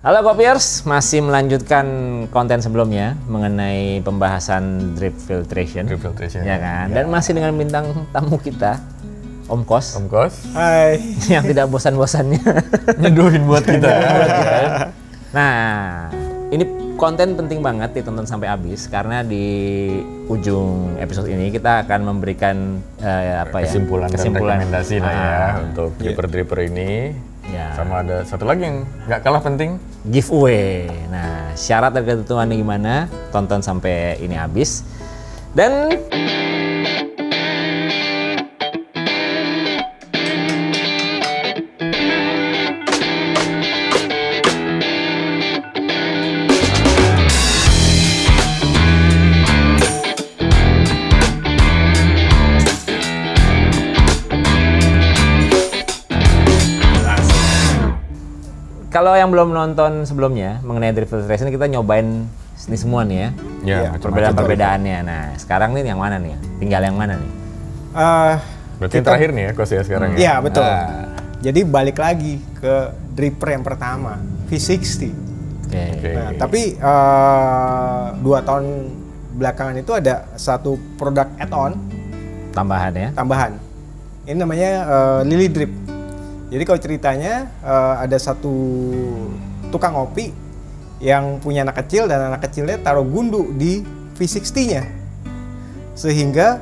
Halo Kopiers, masih melanjutkan konten sebelumnya mengenai pembahasan drip filtration. Drip filtration. Ya kan? Dan masih dengan bintang tamu kita, Om Kos. Om Kos. Hai. Yang tidak bosan-bosannya Nyeduhin buat kita. Nah, ini konten penting banget ditonton sampai habis karena di ujung episode ini kita akan memberikan kesimpulan dan rekomendasi lah ya untuk dripper-dripper ini. Ya. Sama ada satu lagi yang nggak kalah penting, giveaway. Nah, syarat dan ketentuannya gimana? Tonton sampai ini habis. Dan kalau yang belum nonton sebelumnya mengenai drip filtration, kita nyobain ini semua nih ya. ya Perbedaan-perbedaannya. Nah, sekarang nih yang mana nih? Tinggal yang mana nih? Berarti yang terakhir nih ya, Kos ya sekarang ya? Iya, betul. Jadi balik lagi ke dripper yang pertama, V60. Okay. Nah, tapi 2 tahun belakangan itu ada satu produk add-on Tambahan ya? tambahan. Ini namanya Lily Drip. Jadi kalau ceritanya ada satu tukang kopi yang punya anak kecil dan anak kecilnya taruh gundu di V60-nya. Sehingga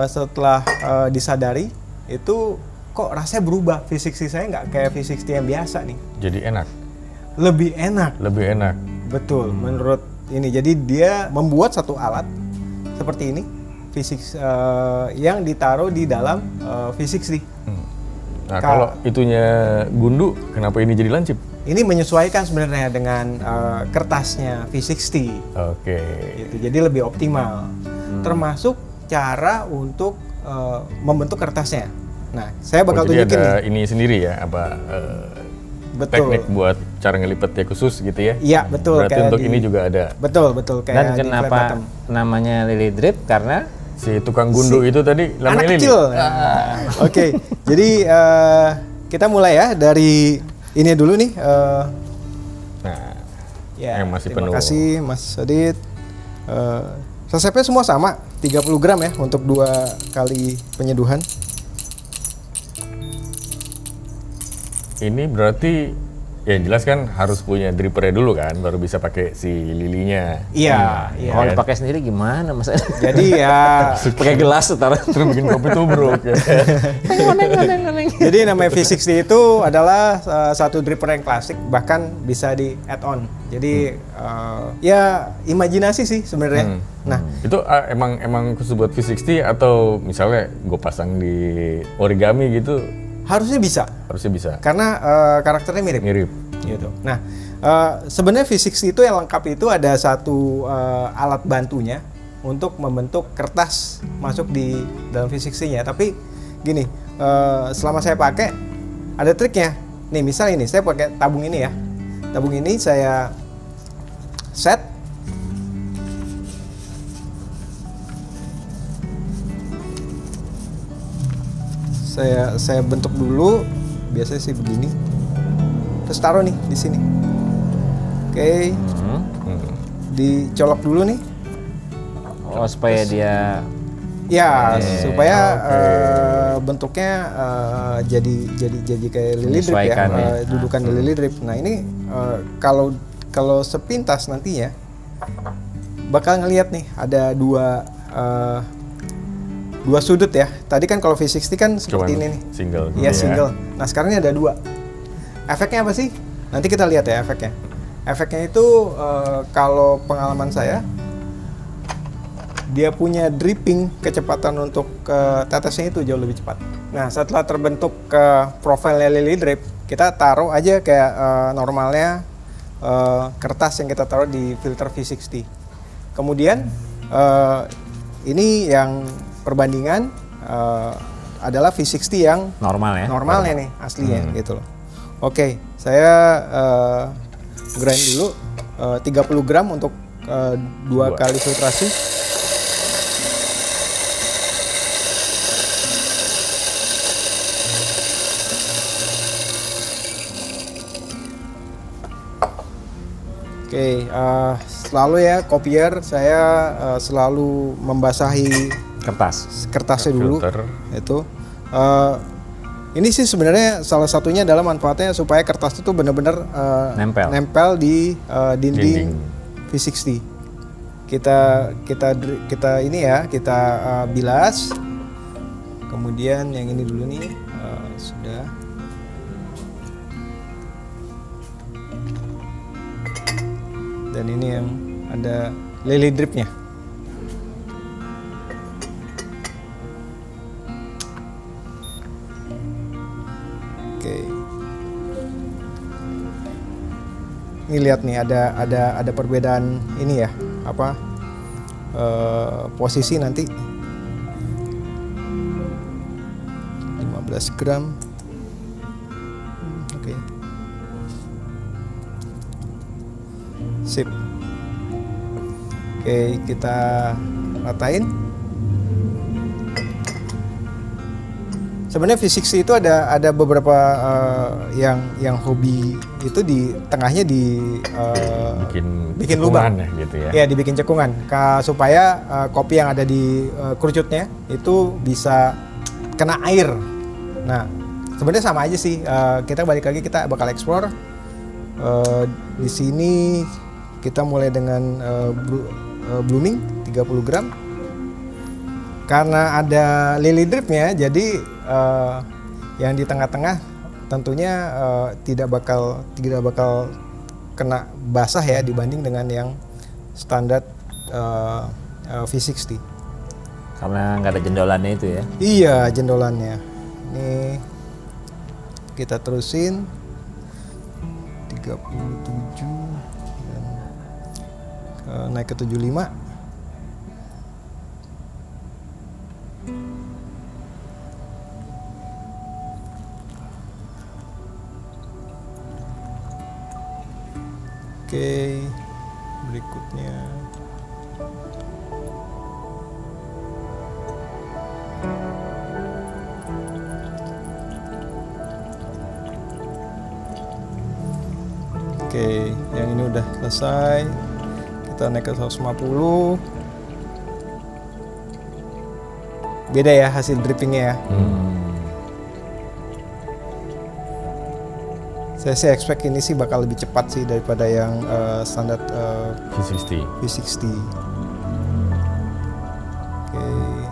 setelah disadari itu kok rasanya berubah, V60 saya nggak kayak V60 yang biasa nih. Jadi enak? Lebih enak. Lebih enak? Betul, menurut ini. Jadi dia membuat satu alat seperti ini, V60 yang ditaruh di dalam V60. Nah, kalau itunya gundu, kenapa ini jadi lancip? Ini menyesuaikan sebenarnya dengan kertasnya V60. Oke. Gitu, jadi lebih optimal. Termasuk cara untuk membentuk kertasnya. Nah, saya bakal jadi tunjukin ada nih. ini sendiri ya, Betul. teknik buat cara ngelipetnya khusus gitu ya? Iya, betul. Berarti untuk ini juga ada? Betul. Kayak Dan kenapa namanya Lily Drip? Karena si tukang gundu itu tadi namanya anak Lily? kecil. Oke, jadi kita mulai ya dari ini dulu nih. Nah, Ya, yang masih terima penuh. kasih Mas Adit. Resepnya semua sama, 30 gram ya untuk 2 kali penyeduhan. Ini berarti ya jelas kan harus punya drippernya dulu kan, baru bisa pakai si lilinya. Iya. kalau dipakai sendiri gimana Mas? Jadi ya, Pakai gelas taruh. Terus bikin kopi tubruk ya. jadi namanya V60 itu adalah satu dripper yang klasik, bahkan bisa di add-on. Jadi ya imajinasi sih sebenarnya. Nah, Itu emang khusus buat V60 atau misalnya gue pasang di origami gitu? harusnya bisa Harusnya bisa. karena karakternya mirip. Mirip. Gitu. Nah, sebenarnya V60 itu yang lengkap itu ada satu alat bantunya untuk membentuk kertas masuk di dalam V60-nya. Tapi gini, selama saya pakai ada triknya. Nih, misal ini saya pakai tabung ini ya. Tabung ini saya set. Saya bentuk dulu, biasanya sih begini. Terus taruh nih di sini. Oke. Dicolok dulu nih. Oh, supaya dia Ya, supaya bentuknya jadi kayak lily drip ya, Menyesuaikan ya. dudukan di lily drip. Nah, ini kalau sepintas nantinya bakal ngelihat nih ada dua sudut ya. Tadi kan kalau V60 kan seperti ini nih. Single. Iya, single. Nah, sekarang ini ada 2. Efeknya apa sih? Nanti kita lihat ya efeknya. Efeknya itu kalau pengalaman saya, dia punya dripping, kecepatan untuk tetesnya itu jauh lebih cepat. Nah, setelah terbentuk profilnya Lily Drip, kita taruh aja kayak normalnya kertas yang kita taruh di filter V60. Kemudian ini yang perbandingan adalah V60 yang normal ya. normalnya nih aslinya gitu loh. Oke, saya grind dulu 30 gram untuk 2 kali filtrasi. Oke, selalu ya copier saya selalu membasahi kertasnya dulu. Filter. Itu ini sih sebenarnya salah satunya adalah manfaatnya supaya kertas itu benar-benar nempel di dinding V60. Kita ini ya, kita bilas. Kemudian yang ini dulu nih sudah. Dan ini yang ada lily dripnya. Oke. Ini lihat nih ada perbedaan ini ya, apa posisi nanti 15 gram. Oke. Sip. Oke, kita ratain. Sebenarnya V60 itu ada beberapa yang hobi itu di tengahnya bikin lubang ya, gitu ya. Ya, dibikin cekungan supaya kopi yang ada di kerucutnya itu bisa kena air. Nah, sebenarnya sama aja sih. Kita balik lagi, kita bakal explore. Di sini kita mulai dengan blooming 30 gram. Karena ada lily dripnya, jadi yang di tengah-tengah tentunya tidak bakal kena basah ya dibanding dengan yang standar V60. Karena nggak ada jendolannya itu ya? Iya, jendolannya. Ini kita terusin 37 dan naik ke 75. Oke, berikutnya oke, yang ini udah selesai. Kita naik ke 150. Beda ya hasil drippingnya ya. Saya sih expect ini sih bakal lebih cepat sih daripada yang standar V60. Oke, ini.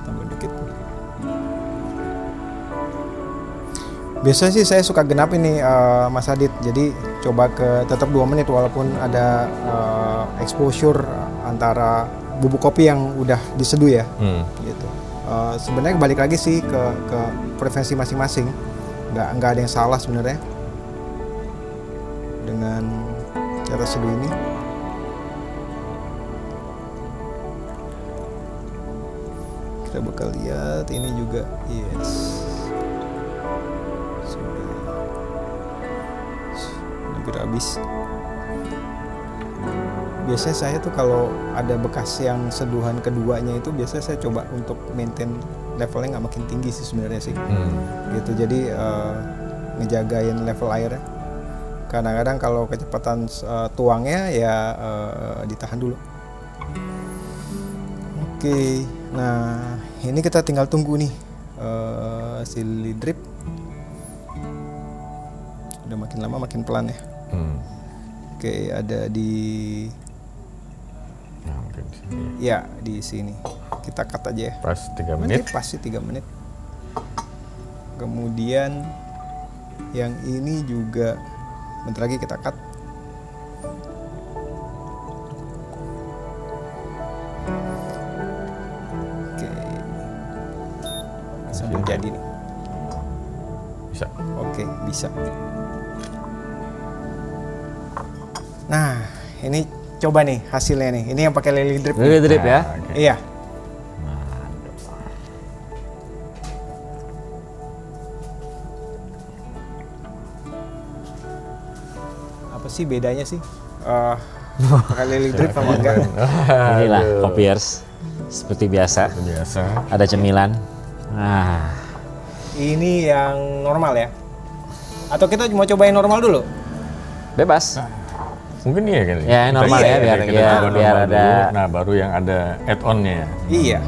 Tambah dikit. Biasanya sih saya suka genap ini Mas Adit. Jadi coba ke tetap 2 menit walaupun ada exposure antara bubuk kopi yang udah diseduh ya. Gitu. Sebenarnya balik lagi sih ke preferensi masing-masing. Nggak ada yang salah sebenarnya dengan cara seduh ini. Kita bakal lihat ini juga, yes, sudah hampir habis. Biasanya saya tuh kalau ada bekas yang seduhan keduanya itu biasanya saya coba untuk maintain levelnya nggak makin tinggi sih sebenarnya sih. Gitu, jadi ngejagain level airnya. Kadang-kadang kalau kecepatan tuangnya ya ditahan dulu. Oke, nah ini kita tinggal tunggu nih si lily drip. Udah makin lama makin pelan ya. Oke, ada di ya di sini. Kita cut aja ya. Pas 3 menit. Pas sih 3 menit. Kemudian yang ini juga bentar lagi kita cut. Jadi nih. Bisa. Oke, bisa. Nah, ini coba nih hasilnya nih. Ini yang pakai lily drip. Lily drip ya? Okay. Iya. sih bedanya sih? Pakai lily drip sama enggak? Inilah Kopiers seperti biasa. Ada cemilan. Nah, ini yang normal ya? Atau kita mau cobain normal dulu? bebas. Mungkin iya kan? Ya normal Iya, ya biar Kita ya, coba biar normal ada. dulu, nah baru yang ada add-onnya. Iya.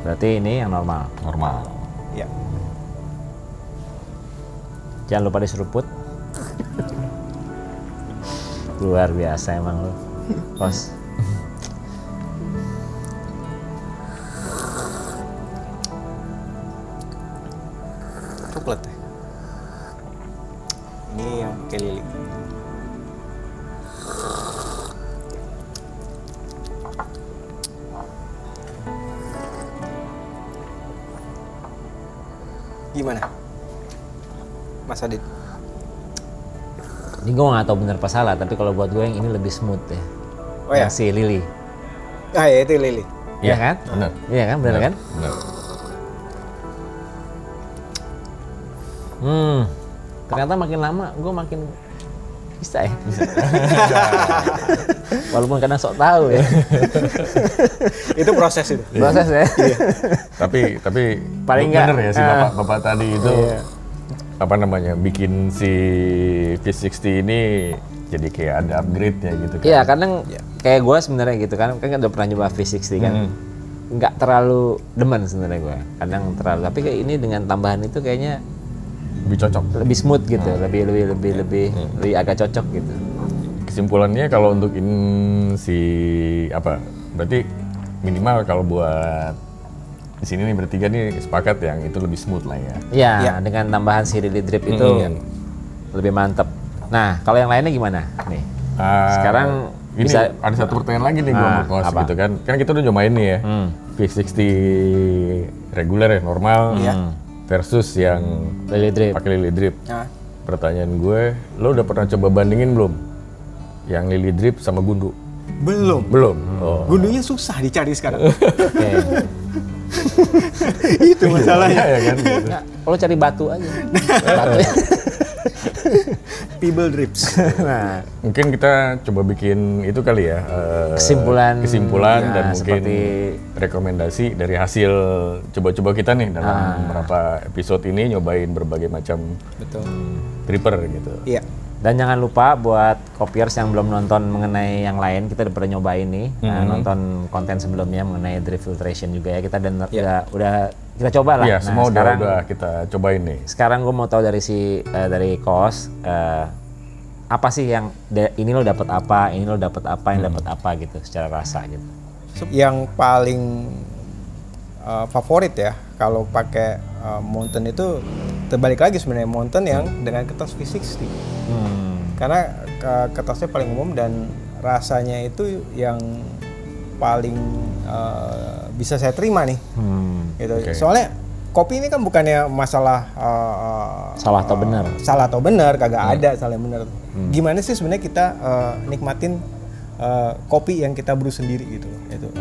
Berarti ini yang normal. Normal. Ya. Jangan lupa diseruput. Luar biasa emang lu, Kos. Coklat ya. Ini yang pakai lili. Gimana, Mas Adit? Ini gue nggak tahu benar apa salah, tapi kalau buat gue yang ini lebih smooth ya. Oh ya? Yang si Lily. Ah ya, itu lili. Iya kan? Benar. Iya kan, benar kan? Benar. Ternyata makin lama gue makin bisa ya. Walaupun kadang sok tahu ya. Itu proses itu. Proses ya. Tapi Paling nggak, bener ya si bapak tadi itu apa namanya bikin si V60 ini jadi kayak ada upgrade-nya gitu kan. Iya, kadang kayak gue sebenarnya gitu kan udah pernah nyoba V60 kan. Nggak terlalu demen sebenarnya gue. Kadang terlalu, tapi kayak ini dengan tambahan itu kayaknya Lebih cocok. lebih smooth gitu, lebih agak cocok gitu. Kesimpulannya kalau untuk si apa? Berarti minimal kalau buat di sini nih bertiga nih sepakat yang itu lebih smooth lah ya. Iya, Ya. dengan tambahan si Lily Drip itu lebih mantep. Nah, kalau yang lainnya gimana? Nih, sekarang ini bisa ada satu pertanyaan lagi nih gua mau Kos apa? gitu kan. Kan kita udah nyobain nih ya. V60 reguler ya normal versus yang Lily Drip. pakai Lily Drip. Nah, Pertanyaan gue, lo udah pernah coba bandingin belum? Yang Lily Drip sama Gundu? belum. Belum. Oh. Gundunya susah dicari sekarang. Oke. Itu masalahnya. Ya kan. Nggak, lo cari batu aja. Batu. Pebble drips. Nah, Mungkin kita coba bikin itu kali ya. Kesimpulan. Kesimpulan Ya, dan mungkin seperti- rekomendasi dari hasil coba-coba kita nih dalam beberapa episode ini nyobain berbagai macam Betul. dripper gitu. Iya. dan jangan lupa buat Kopiers yang belum nonton mengenai yang lain, kita udah pernah nyobain nih, nonton konten sebelumnya mengenai drip filtration juga ya. Kita udah kita coba lah. Iya, semua sekarang, udah kita cobain nih. Sekarang gue mau tahu dari Kos, apa sih yang ini lo dapat apa, ini lo dapat apa, yang dapat apa gitu secara rasa gitu. Yang paling favorit ya kalau pakai Mountain itu terbalik lagi sebenarnya, Mountain yang dengan kertas V60. Karena kertasnya paling umum dan rasanya itu yang paling bisa saya terima nih. Gitu. Oke. Soalnya kopi ini kan bukannya masalah Salah atau benar? salah atau benar, kagak ada salah benar. Gimana sih sebenarnya kita nikmatin kopi yang kita brew sendiri gitu. Itu.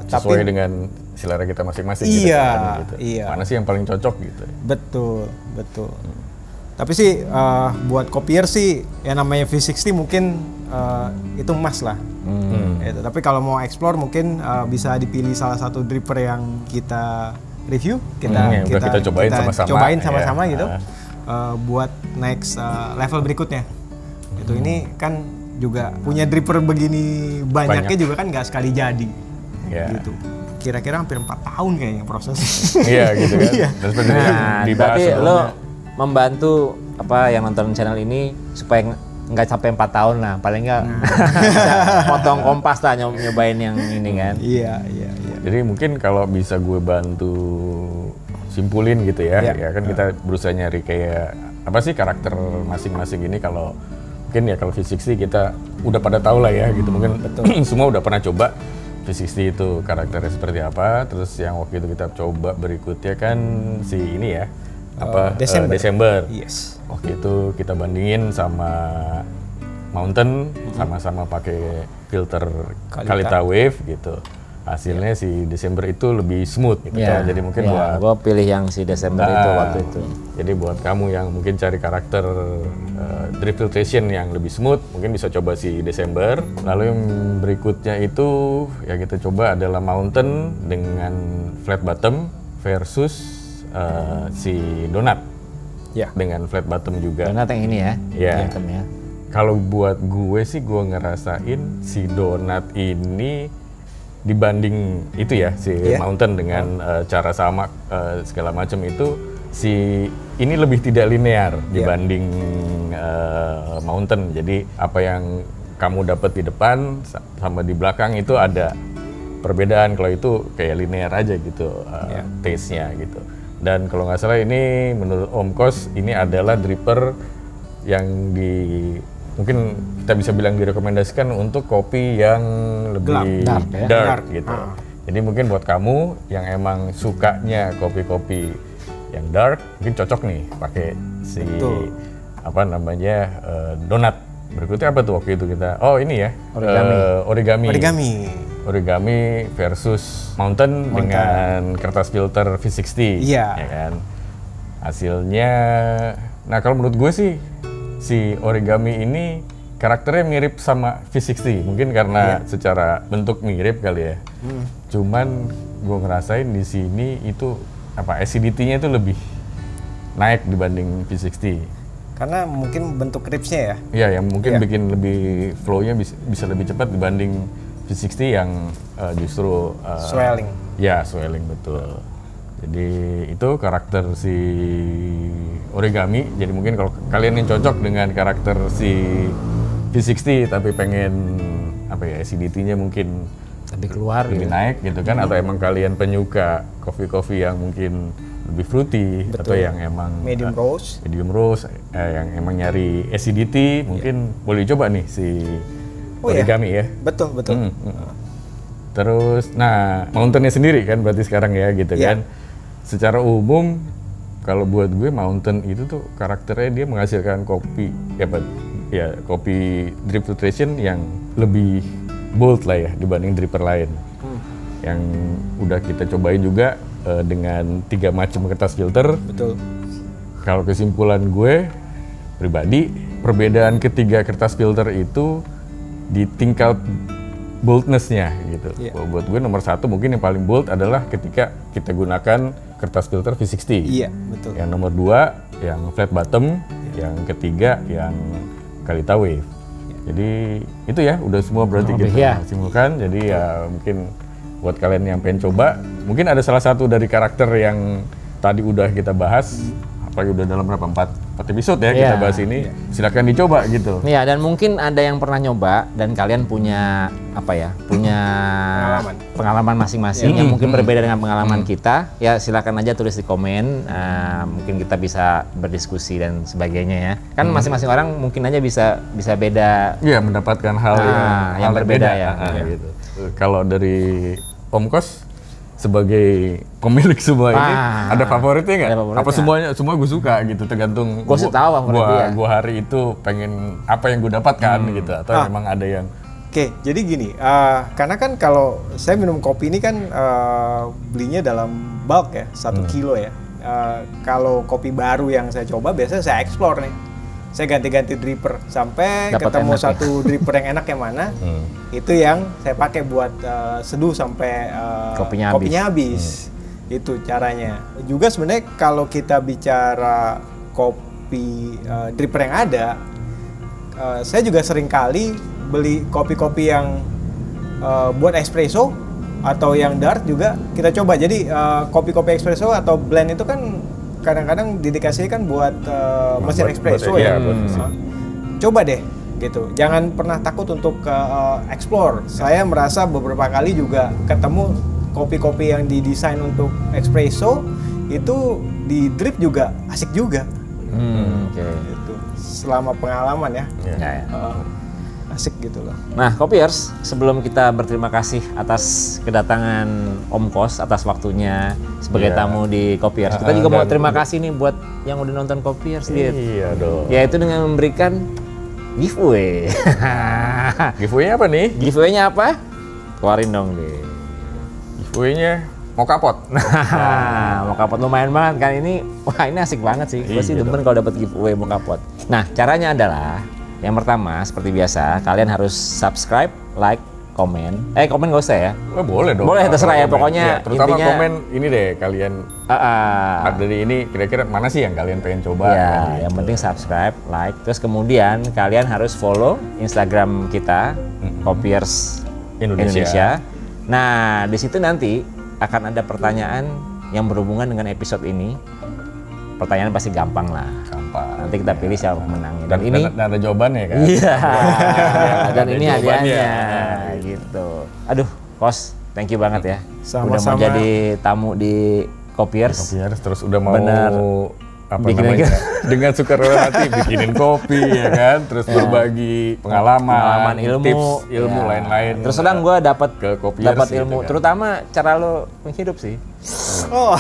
Sesuai dengan selera kita masing-masing. Iya, gitu kan, gitu. iya. Mana sih yang paling cocok gitu? Betul. Tapi sih buat kopier sih yang namanya V60 mungkin itu emas lah. Gitu. Tapi kalau mau explore mungkin bisa dipilih salah satu dripper yang kita review, yang udah kita cobain sama-sama, ya. gitu. Buat next level berikutnya. Itu ini kan juga punya dripper begini banyaknya juga kan nggak sekali jadi. Ya. Gitu. Kira-kira hampir 4 tahun kayaknya proses. Iya gitu kan. Iya. Dan sebenarnya Nah, dibahas berarti lo sebelumnya. membantu apa yang nonton channel ini supaya nggak sampai 4 tahun lah, paling nggak potong kompas lah nyobain yang ini kan. Iya. Jadi mungkin kalau bisa gue bantu simpulin gitu ya, Iya. ya kan kita berusaha nyari kayak apa sih karakter masing-masing ini. Kalau mungkin ya kalau V60 kita udah pada tahu lah ya gitu, mungkin semua udah pernah coba V60 itu karakternya seperti apa. Terus yang waktu itu kita coba berikutnya kan si ini ya Desember. Yes. Waktu itu kita bandingin sama Mountain, sama-sama pakai filter Kalita Wave gitu. hasilnya si Desember itu lebih smooth gitu kan. Jadi mungkin buat gue pilih yang si Desember itu waktu itu. Jadi buat kamu yang mungkin cari karakter drip filtration yang lebih smooth, mungkin bisa coba si Desember. Lalu yang berikutnya itu yang kita coba adalah Mountain dengan flat bottom versus si Donut dengan flat bottom juga. Donut yang ini ya? Iya. Kalau buat gue sih, gue ngerasain si Donut ini dibanding itu ya si Mountain dengan cara sama segala macam itu, si ini lebih tidak linear dibanding Mountain. Jadi apa yang kamu dapat di depan sama di belakang itu ada perbedaan. Kalau itu kayak linear aja gitu taste-nya gitu. Dan kalau nggak salah ini menurut Om Kos ini adalah dripper yang mungkin kita bisa bilang direkomendasikan untuk kopi yang lebih dark gitu. Jadi mungkin buat kamu yang emang sukanya kopi-kopi yang dark, mungkin cocok nih pakai si Donut. Berikutnya apa tuh waktu itu kita? Oh ini ya, origami versus Mountain dengan kertas filter V60, ya kan? Hasilnya, nah kalau menurut gue sih si origami ini karakternya mirip sama V60, mungkin karena secara bentuk mirip kali ya. Cuman gue ngerasain di sini itu acidity-nya itu lebih naik dibanding V60. Karena mungkin bentuk ribsnya ya? Iya, yang mungkin bikin lebih flow-nya bisa lebih cepat dibanding V60 yang justru swelling. Ya, swelling betul. Jadi itu karakter si origami. Jadi mungkin kalau kalian yang cocok dengan karakter si V60 tapi pengen acidity-nya mungkin lebih keluar, lebih naik gitu kan, atau emang kalian penyuka kopi-kopi yang mungkin lebih fruity atau yang emang medium roast yang emang nyari acidity, mungkin boleh coba nih si origami ya. Betul. Terus, nah Mountain-nya sendiri kan berarti sekarang ya gitu kan. Secara umum kalau buat gue Mountain itu tuh karakternya dia menghasilkan kopi kopi drip filtration yang lebih bold lah ya dibanding dripper lain. Yang udah kita cobain juga dengan 3 macam kertas filter. Betul. Kalau kesimpulan gue pribadi, perbedaan ketiga kertas filter itu di tingkat boldness-nya gitu. Buat gue nomor 1 mungkin yang paling bold adalah ketika kita gunakan kertas filter V60. Iya, betul. Yang nomor 2 yang flat bottom, yang ketiga yang Kalita Wave. Jadi itu ya udah semua berarti kita simpulkan. Jadi ya mungkin buat kalian yang pengen coba, mungkin ada salah satu dari karakter yang tadi udah kita bahas, apalagi udah dalam berapa 4 episode ya kita bahas ini, silakan dicoba gitu. Iya, dan mungkin ada yang pernah nyoba dan kalian punya pengalaman masing-masing yang mungkin berbeda dengan pengalaman kita, ya silakan aja tulis di komen, mungkin kita bisa berdiskusi dan sebagainya ya. Kan masing-masing orang mungkin aja bisa beda. Iya, mendapatkan hal yang berbeda ya. Gitu. Kalau dari Om Kos sebagai pemilik semua ini ada favoritnya nggak? Apa semua gue suka gitu, tergantung gue tahu favoritnya. Gue hari itu pengen apa yang gue dapatkan gitu, atau memang ada yang jadi gini, karena kan kalau saya minum kopi ini kan belinya dalam bulk ya, 1 kilo ya. Kalau kopi baru yang saya coba biasanya saya explore nih, saya ganti-ganti dripper sampai ketemu satu dripper yang enak yang mana, itu yang saya pakai buat seduh sampai kopinya habis. Itu caranya. Juga sebenarnya kalau kita bicara kopi dripper yang ada, saya juga sering kali beli kopi-kopi yang buat espresso atau yang dark juga kita coba. Jadi kopi-kopi espresso atau blend itu kan kadang-kadang didikasihkan buat mesin espresso ya. Coba deh gitu. Jangan pernah takut untuk explore. Saya merasa beberapa kali juga ketemu kopi-kopi yang didesain untuk espresso itu di drip juga asik juga. Itu selama pengalaman ya. Asik gitu loh. Nah, Kopiers, sebelum kita berterima kasih atas kedatangan Om Kos, atas waktunya sebagai tamu di Kopiers, kita juga mau terima kasih nih buat yang udah nonton Kopiers, Iya dong. Yaitu dengan memberikan giveaway. Giveaway-nya apa nih? Giveaway-nya apa? Keluarin dong deh. Giveaway-nya mau kapot. Nah, mau kapot lumayan banget kan ini. Wah, ini asik banget sih. Gue sih demen kalau dapat giveaway mau kapot. Nah, caranya adalah yang pertama seperti biasa, kalian harus subscribe, like, komen. Komen nggak usah ya? Boleh dong. Boleh, terserah ya, pokoknya terutama intinya, komen ini deh, kalian dari ini kira-kira mana sih yang kalian pengen coba? Ya, gitu. yang penting subscribe, like, terus kemudian kalian harus follow Instagram kita, Kopiers Indonesia. Nah, di situ nanti akan ada pertanyaan yang berhubungan dengan episode ini. Pertanyaan pasti gampang lah. Gampang. Nanti kita pilih siapa pemenangnya. Dan ini ada jawabannya kan? Iya. Dan ini jawabannya. hadiahnya gitu. Aduh, Kos, thank you banget ya. Sama-sama. Udah mau jadi tamu di Kopiers. Terus udah mau Bener. Namanya dengan sukarela hati bikinin kopi ya kan, terus berbagi pengalaman, ilmu, tips, ilmu ya. lain-lain. Terus sedang gue dapat Kopiers ilmu, gitu kan. terutama cara lo menghidup sih. Oh.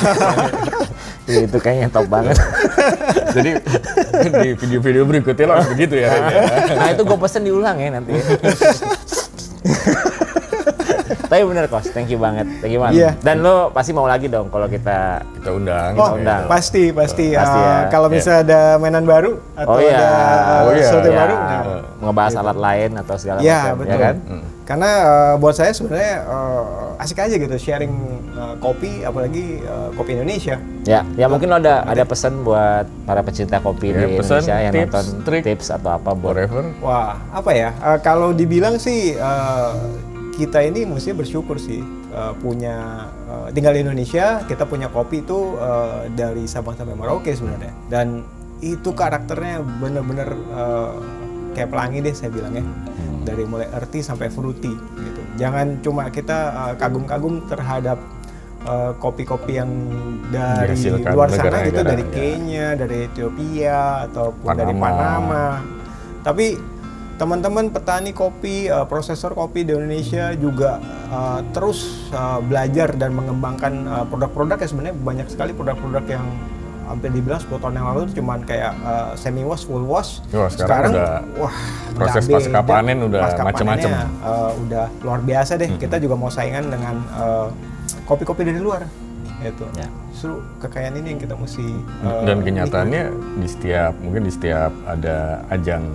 Itu kayaknya top banget. Jadi di video-video berikutnya lo harus begitu ya. Nah itu gue pesen diulang ya nanti. Tapi bener Kos, thank you banget. Iya. Dan lo pasti mau lagi dong kalau kita undang. Oh, undang. pasti. ya. Kalau misalnya ada mainan baru atau ada sesuatu yang baru, nah, ngebahas alat lain atau segala macam, betul. ya kan? Karena buat saya sebenarnya asik aja gitu sharing kopi, apalagi kopi Indonesia. Ya mungkin lo ada pesan buat para pecinta kopi di pesan, Indonesia yang tips, nonton, trik, tips atau apa buat whatever. Wah, apa ya? Kalau dibilang sih kita ini mesti bersyukur sih punya tinggal di Indonesia, kita punya kopi itu dari Sabang sampai Merauke sebenarnya. Dan itu karakternya bener-bener kayak pelangi deh saya bilang ya. Dari mulai earthy sampai fruity gitu. Jangan cuma kita kagum-kagum terhadap kopi-kopi yang dari luar sana gitu, dari Kenya, dari Ethiopia ataupun dari Panama. Tapi teman-teman petani kopi, prosesor kopi di Indonesia juga terus belajar dan mengembangkan produk-produk ya. Sebenarnya banyak sekali produk-produk yang hampir dibilang 10 tahun yang lalu cuman kayak semi wash, full wash. Sekarang udah wah, proses pasca panen udah macam-macam. Udah luar biasa deh. Kita juga mau saingan dengan kopi-kopi dari luar. Itu. Ya. Justru kekayaan ini yang kita mesti dan kenyataannya di setiap ada ajang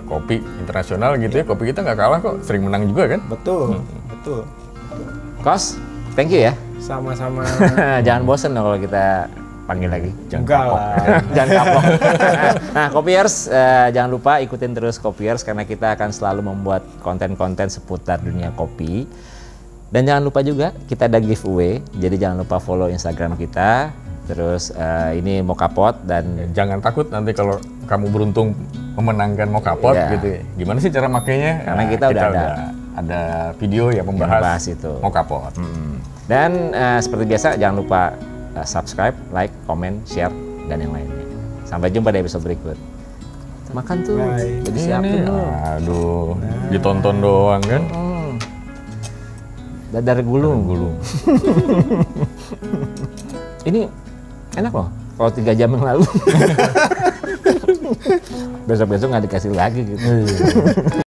kopi internasional gitu ya, kopi kita nggak kalah kok, sering menang juga kan? Betul. Kos, thank you ya. Sama-sama. Jangan bosen dong kalau kita panggil lagi. Enggak lah. Jangan kapok. Nah, Kopiers, jangan lupa ikutin terus Kopiers karena kita akan selalu membuat konten-konten seputar dunia kopi. Dan jangan lupa juga kita ada giveaway, jadi jangan lupa follow Instagram kita. Terus ini mau kapot dan jangan takut nanti kalau kamu beruntung memenangkan mau kapot gitu. Gimana sih cara makainya? Karena kita udah ada video yang membahas itu mau kapot. Dan seperti biasa jangan lupa subscribe, like, komen, share dan yang lainnya. Sampai jumpa di episode berikut. Makan tuh, jadi siapin tuh. Aduh, ditonton doang kan? Dadar gulung. Ini enak loh, kalau 3 jam yang lalu. Besok-besok nggak dikasih lagi gitu.